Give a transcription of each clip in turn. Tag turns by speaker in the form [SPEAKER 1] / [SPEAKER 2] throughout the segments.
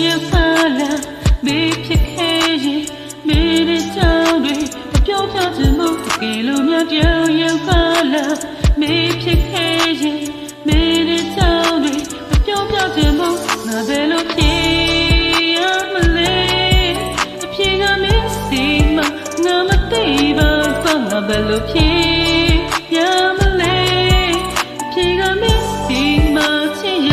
[SPEAKER 1] ရောက်ပါလားမေးဖြစ်ခဲ့ရင်မင်းနဲ့ကြောင်းတွေပြောပြချင်မှုတကယ်လို့များရောက်ပါလားမေးဖြစ်ခဲ့ရင်မင်းနဲ့ကြောင်းတွေပြောပြချင်မှုငါဘယ်လိုဖြေရမလဲအဖြေကမင်းစီမငါမသိပါဘူးငါဘယ်လိုဖြေရမလဲအဖြေကမင်းစီမချစ်ရ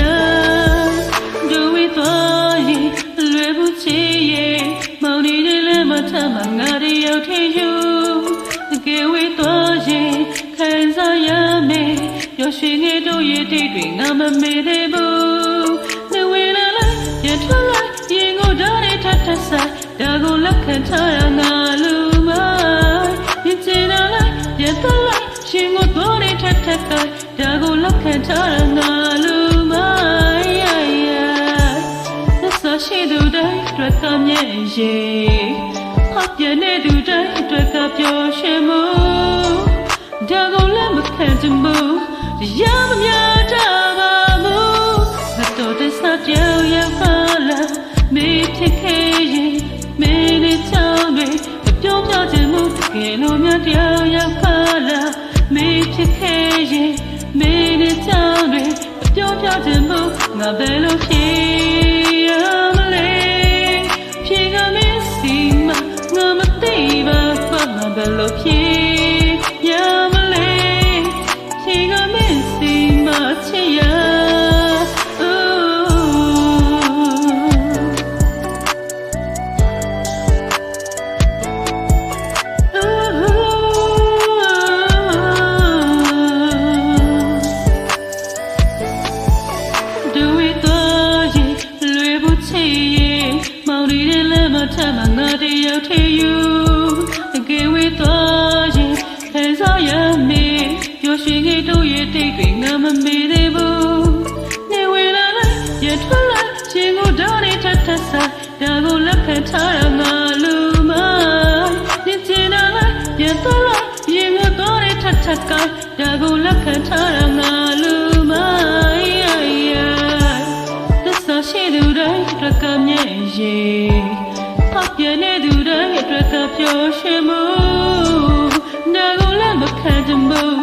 [SPEAKER 1] ဒူဝီသွားရင်လွယ်ဘူးချစ်ရဲ့မောင်နေတဲ့လည်းမထမ်းမှငါတယောက်ထင်ယူတကယ်ဝေးသွားရင်ခံစားရမယ်ပျော်ရွှင်နေတို့ရဲ့တိတ်တွေငါမမေ့သေးဘူးနေဝေးလာလိုက်ရထွက်လိုက်ရင်ကိုဓာတ်နဲ့ထပ်ထပ်ဆိုင်ဒါကိုလက်ခံထားရငါလူမိုင်းရင်ချင်လာလိုက်ရထွက်လိုက်ရှင်ကိုတော့နဲ့ထပ်ထပ်ဆိုင်ဒါကိုလက်ခံထားရငါလူမိုင်းသက်သာရှိသူတိုင်းအတွက်ကမြဲရဲ့ဟောပြနေသူတိုင်းအတွက်ကပျော်ရွှင်မှုဒါကိုလည်းမခံချင်ဘူးရမများတာပါဘူးငါတို့တဆပြောင်းရောက်ပါလားမေးဖြစ်ခဲ့ရင်မင်းနဲ့ချောင်းတွေပြောပြချင်မှုတကယ်လို့များရောက်ပါလားမေးဖြစ်ခဲ့ရင်မင်းနဲ့ချောင်းတွေပြောပြချင်မှုငါဘယ်လိုဖြေရမလဲဖြေကမင်းစီမငါမသိပါဘူးငါဘယ်လိုဖြေရမလဲဖြေကမင်းစီမချစ်ရထမငါတယောက်ထေယူတကယ်ဝေးသွားရင်ခံစားရမယ်ပျော်ရွှင်နေတို့ရဲ့တိတ်တွေငါမမေ့သေးဘူးနေဝေးလာလိုက်ရထွက်လိုက်ရှင်ကိုဓာတ်နဲ့ထပ်ထပ်ဆိုင်ဒါကိုလက်ခံထားရငါလူမိုင်းရင်ချင်လာလိုက်ရသွားလိုက်ရင်ကိုတော့နဲ့ထပ်ထပ်ကိုင်းဒါကိုလက်ခံထားရငါလူမိုင်းသက်သာရှိသူတိုင်းအတွက်ကမြဲရဲ့ဟောပြနေသူတိုင်းအတွက်ကပျော်ရွှင်မှုဒါကိုလည်းမခံချင်ဘူး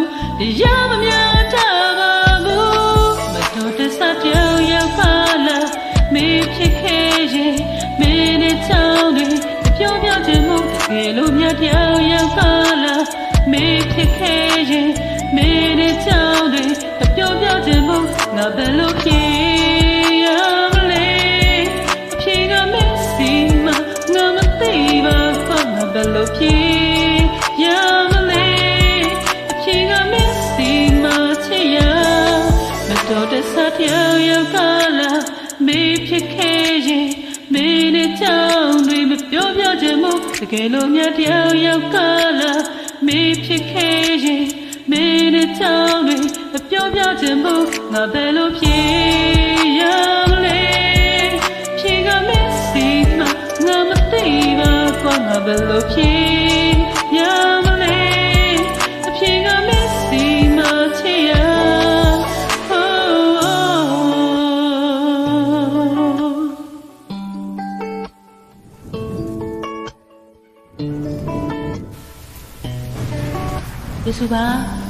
[SPEAKER 1] ရမများတာပါဘူးမတော်တဆပြောင်းရောက်ပါလားမေးဖြစ်ခဲ့ရင်မင်းနဲ့ချောင်းတွေပြောပြချင်မှုတကယ်လို့များရောက်ပါလားမေးဖြစ်ခဲ့ရင်မင်းနဲ့ချောင်းတွေပြောပြချင်မှုငါဘယ်လိုဖြေရမလဲဖြေကမင်းစီမငါမသိပါဘူးငါဘယ်လိုဖြေရမလဲအဖြေကမင်းစီမချစ်ရမတော်တဆရောက်ပါလားမေးဖြစ်ခဲ့ရင်မင်းနဲ့ကြောင်းတွေမပြောပြချင်မှုတကယ်လို့များရောက်ပါလားမေးဖြစ်ခဲ့ရင်မင်းနဲ့ကြောင်းတွေမပြောပြချင်မှုငါဘယ်လိုဖြေရမလဲဖြေကမင်းစီမငါမသိပါဘူးငါဘယ်လိုဖြေရမလဲအဖြေကမင်းစီမချစ်ရယေရှုပါ